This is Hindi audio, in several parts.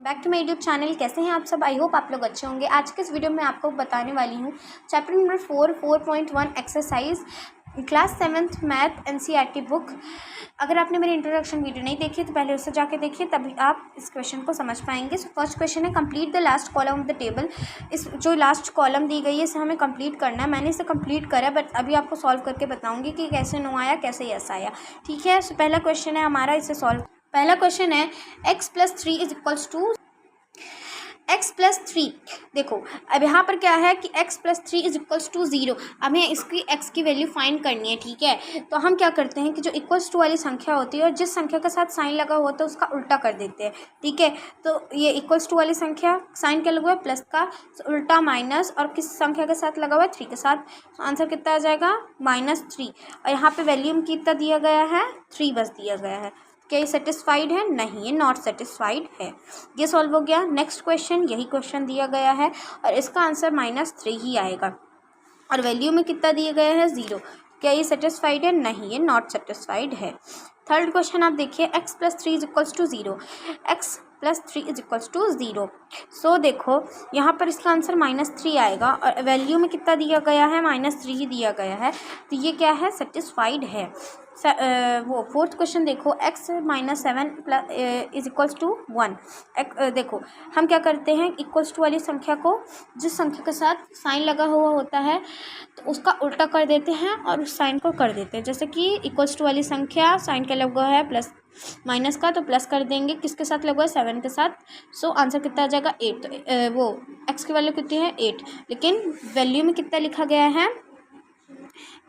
Back to my YouTube channel. कैसे हैं आप सब? आई होप आप लोग अच्छे होंगे। आज के इस वीडियो में आपको बताने वाली हूँ chapter number 4.1 exercise class 7th math NCERT book. अगर आपने मेरी इंट्रोडक्शन वीडियो नहीं देखी तो पहले उससे जाके देखिए, तभी आप इस क्वेश्चन को समझ पाएंगे। सो फर्स्ट क्वेश्चन है, complete the last column of the table. इस जो लास्ट कॉलम दी गई है इसे हमें कंप्लीट करना है। मैंने इसे कंप्लीट करा, बट अभी आपको सॉल्व करके बताऊंगी कि कैसे नो आया, कैसे यस आया। ठीक है, सो पहला क्वेश्चन है हमारा, इसे सॉल्व। पहला क्वेश्चन है x+3 is equals to x+3। देखो अब यहाँ पर क्या है कि x+3 इज इक्वल्स टू 0। हमें इसकी x की वैल्यू फाइंड करनी है। ठीक है, तो हम क्या करते हैं कि जो इक्वल्स टू वाली संख्या होती है और जिस संख्या के साथ साइन लगा हुआ होता है उसका उल्टा कर देते हैं। ठीक है, तो ये इक्वल्स टू वाली संख्या साइन क्या लगा हुआ है, प्लस का उल्टा माइनस, और किस संख्या के साथ लगा हुआ है, 3 के साथ। तो आंसर कितना आ जाएगा, -3। और यहाँ पे वैल्यू में कितना दिया गया है, 3 बस दिया गया है। क्या ये सेटिस्फाइड है? नहीं, ये नॉट सेटिस्फाइड है। ये सॉल्व हो गया। नेक्स्ट क्वेश्चन, यही क्वेश्चन दिया गया है और इसका आंसर -3 ही आएगा और वैल्यू में कितना दिया गया है, 0। क्या ये सेटिस्फाइड है? नहीं, ये नॉट सेटिस्फाइड है। थर्ड क्वेश्चन आप देखिए, x+3 is equals to 0। x+3 is equals to 0। So देखो यहाँ पर इसका आंसर -3 आएगा और वैल्यू में कितना दिया गया है, -3 ही दिया गया है। तो ये क्या है, सेटिस्फाइड है। वो फोर्थ क्वेश्चन देखो, x -7 इज इक्वल्स टू 1। देखो हम क्या करते हैं, इक्वल्स टू वाली संख्या को जिस संख्या के साथ साइन लगा हुआ होता है तो उसका उल्टा कर देते हैं और उस साइन को कर देते हैं। जैसे कि इक्वल्स टू वाली संख्या साइन क्या लगा है, प्लस माइनस का, तो प्लस कर देंगे किसके साथ लगा है, 7 के साथ। सो आंसर कितना आ जाएगा, 8। तो वो x की वैल्यू कितनी है, 8, लेकिन वैल्यू में कितना लिखा गया है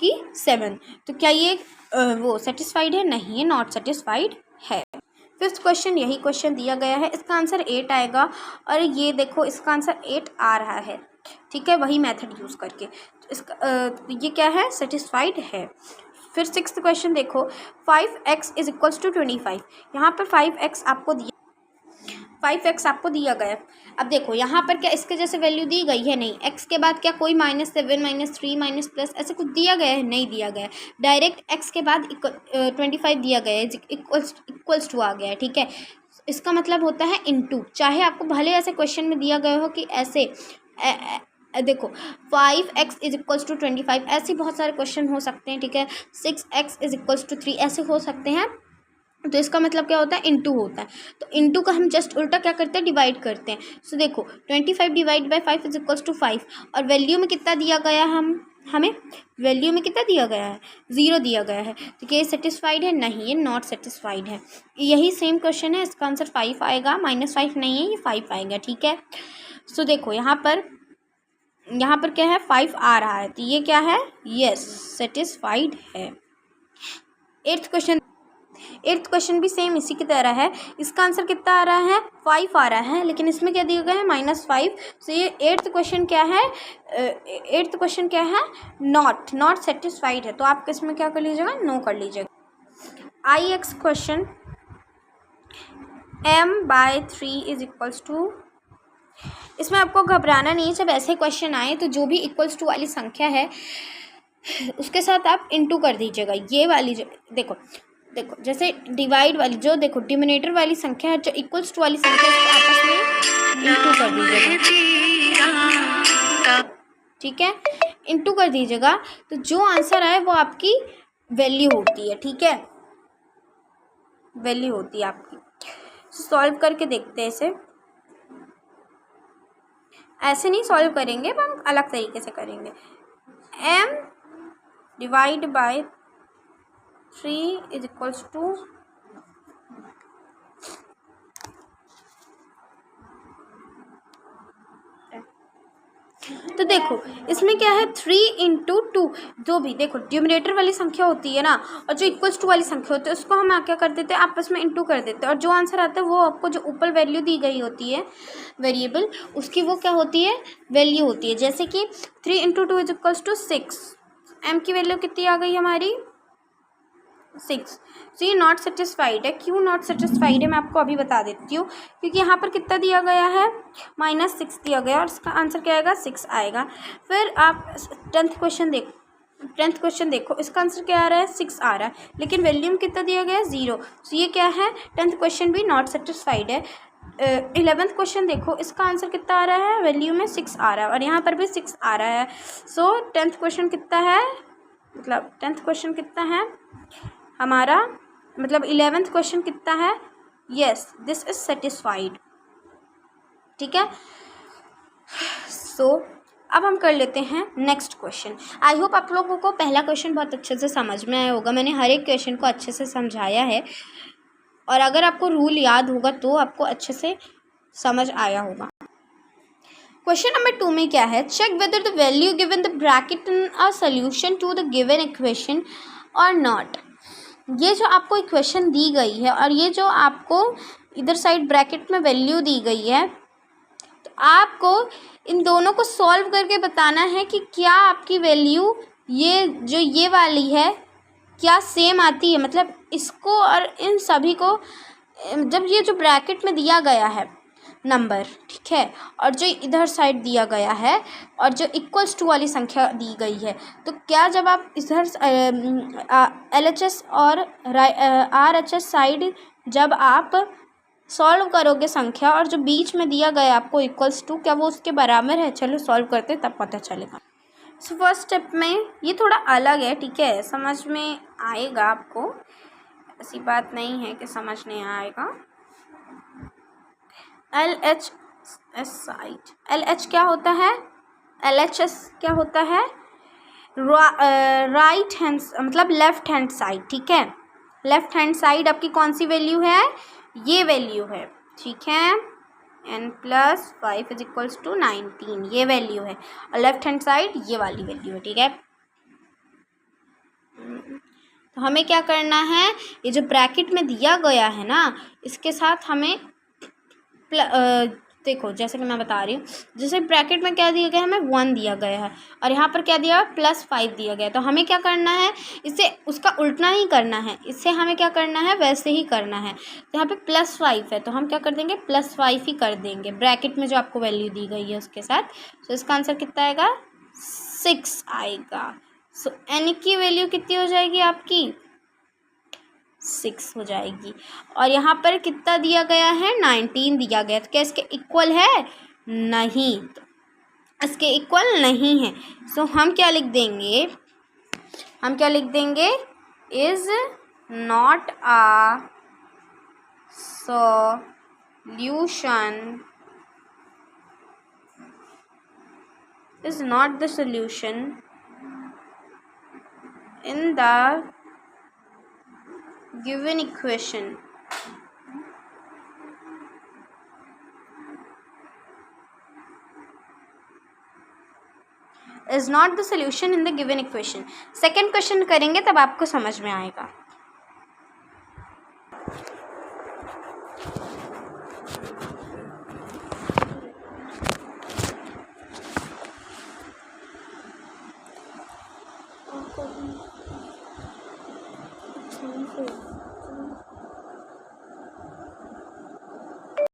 कि 7। तो क्या ये वो सेटिस्फाइड है? नहीं, ये नॉट सेटिस्फाइड है। फिफ्थ क्वेश्चन, यही क्वेश्चन दिया गया है, इसका आंसर 8 आएगा और ये देखो इसका आंसर 8 आ रहा है। ठीक है, वही मेथड यूज़ करके। तो इसका ये क्या है, सेटिस्फाइड है। फिर सिक्स्थ क्वेश्चन देखो, 5x इज इक्वल्स टू 25। यहाँ पर 5x आपको आपको दिया गया। अब देखो यहाँ पर क्या इसके जैसे वैल्यू दी गई है? नहीं। x के बाद क्या कोई -7 -3 माइनस प्लस ऐसे कुछ दिया गया है? नहीं दिया गया है। डायरेक्ट x के बाद 25 दिया गया है, इक्वल्स टू आ गया है। ठीक है, इसका मतलब होता है इनटू। चाहे आपको भले ऐसे क्वेश्चन में दिया गया हो कि ऐसे देखो 5x इज इक्वल्स टू 25, ऐसे बहुत सारे क्वेश्चन हो सकते हैं। ठीक है, 6x इज इक्वल्स टू 3 ऐसे हो सकते हैं। तो इसका मतलब क्या होता है, इनटू होता है। तो इनटू का हम जस्ट उल्टा क्या करते हैं, डिवाइड करते हैं। सो देखो 25 divide by 5 is equals to 5 और वैल्यू में कितना दिया गया है, हमें वैल्यू में कितना दिया गया है, 0 दिया गया है। तो क्या ये सेटिस्फाइड है? नहीं, ये नॉट सेटिस्फाइड है। यही सेम क्वेश्चन है, इसका आंसर 5 आएगा, -5 नहीं है, ये 5 आएगा। ठीक है, सो देखो यहाँ पर क्या है, 5 आ रहा है, तो ये क्या है, यस सेटिस्फाइड है। एट्थ क्वेश्चन भी सेम इसी की तरह है। इसका आंसर कितना आ रहा है, 5 आ रहा है, लेकिन इसमें क्या दिया गया है, -5। सो ये एट्थ क्वेश्चन क्या है, नॉट सेटिस्फाइड है। तो आप इसमें क्या कर लीजिएगा, नो कर लीजिएगा। ix question, m/3 is equals to. इसमें आपको घबराना नहीं है, जब ऐसे क्वेश्चन आए तो जो भी इक्वल्स टू वाली संख्या है उसके साथ आप इनटू कर दीजिएगा। ये वाली देखो जैसे डिवाइड वाली, जो देखो डिनोमिनेटर वाली संख्या है, जो इक्वल्स टू वाली संख्या है, इसको आपस में इनटू कर दीजिएगा। ठीक है, इनटू कर दीजिएगा, तो जो आंसर आए वो आपकी वैल्यू होती है। ठीक है, वैल्यू होती है आपकी। सॉल्व करके देखते हैं इसे। ऐसे नहीं सॉल्व करेंगे, हम अलग तरीके से करेंगे। m divide by 3 is equals to, तो देखो इसमें क्या है, 3 × 2। जो भी देखो ड्यूमिनेटर वाली संख्या होती है ना, और जो इक्वल्स टू वाली संख्या होती है उसको हम क्या कर देते हैं, आपस में इंटू कर देते हैं, और जो आंसर आता है वो आपको जो ऊपर वैल्यू दी गई होती है वेरिएबल, उसकी वो क्या होती है, वैल्यू होती है। जैसे कि 3 × 2 इज इक्वल्स टू 6। m की वैल्यू कितनी आ गई हमारी, 6। तो ये नॉट सेटिस्फाइड है। क्यों नॉट सेटिस्फाइड है, मैं आपको अभी बता देती हूँ। क्योंकि यहाँ पर कितना दिया गया है, -6 दिया गया और इसका आंसर क्या आएगा, 6 आएगा। फिर आप 10th क्वेश्चन देखो, इसका आंसर क्या आ रहा है, 6 आ रहा है, लेकिन वैल्यू में कितना दिया गया है, 0। तो ये क्या है, 10th क्वेश्चन भी नॉट सेटिस्फाइड है। 11th क्वेश्चन देखो, इसका आंसर कितना आ रहा है, वैल्यू में 6 आ रहा है और यहाँ पर भी 6 आ रहा है। सो 10th क्वेश्चन कितना है, मतलब 10th क्वेश्चन कितना है हमारा, मतलब 11th क्वेश्चन कितना है, यस दिस इज सेटिस्फाइड। ठीक है, सो अब हम कर लेते हैं नेक्स्ट क्वेश्चन। आई होप आप लोगों को पहला क्वेश्चन बहुत अच्छे से समझ में आया होगा। मैंने हर एक क्वेश्चन को अच्छे से समझाया है और अगर आपको रूल याद होगा तो आपको अच्छे से समझ आया होगा। क्वेश्चन नंबर 2 में क्या है, check whether the value given the bracket in a solution to the given equation और नॉट। ये जो आपको इक्वेशन दी गई है और ये जो आपको इधर साइड ब्रैकेट में वैल्यू दी गई है, तो आपको इन दोनों को सॉल्व करके बताना है कि क्या आपकी वैल्यू ये जो ये वाली है क्या सेम आती है, मतलब इसको और इन सभी को, जब ये जो ब्रैकेट में दिया गया है नंबर, ठीक है, और जो इधर साइड दिया गया है और जो इक्वल्स टू वाली संख्या दी गई है, तो क्या जब आप इधर LHS और RHS साइड जब आप सॉल्व करोगे संख्या और जो बीच में दिया गया आपको इक्वल्स टू, क्या वो उसके बराबर है। चलो सॉल्व करते तब पता चलेगा। सो फर्स्ट स्टेप में ये थोड़ा अलग है, ठीक है, समझ में आएगा आपको, ऐसी बात नहीं है कि समझ नहीं आएगा। LHS साइड, LH क्या होता है, LHS क्या होता है, राइट हैंड मतलब लेफ्ट हैंड साइड। ठीक है, लेफ्ट हैंड साइड आपकी कौन सी वैल्यू है, ये वैल्यू है। ठीक है, n+5 = 19 ये वैल्यू है और लेफ्ट हैंड साइड ये वाली वैल्यू है। ठीक है, तो हमें क्या करना है, ये जो ब्रैकेट में दिया गया है ना, इसके साथ हमें देखो जैसे कि मैं बता रही हूँ, जैसे ब्रैकेट में क्या दिया गया है, हमें 1 दिया गया है और यहाँ पर क्या दिया है, +5 दिया गया है। तो हमें क्या करना है, इसे उसका उल्टा नहीं करना है, इससे हमें क्या करना है, वैसे ही करना है। तो यहाँ पे +5 है तो हम क्या कर देंगे, +5 ही कर देंगे ब्रैकेट में जो आपको वैल्यू दी गई है उसके साथ। तो इसका आंसर कितना आएगा, 6 आएगा। सो n की वैल्यू कितनी हो जाएगी आपकी, 6 हो जाएगी और यहाँ पर कितना दिया गया है, 19 दिया गया। तो क्या इसके इक्वल है, नहीं, तो इसके इक्वल नहीं है। सो हम क्या लिख देंगे, हम क्या लिख देंगे, is not a solution, is not the solution in the given equation। is not the solution in the given equation। Second question करेंगे तब आपको समझ में आएगा।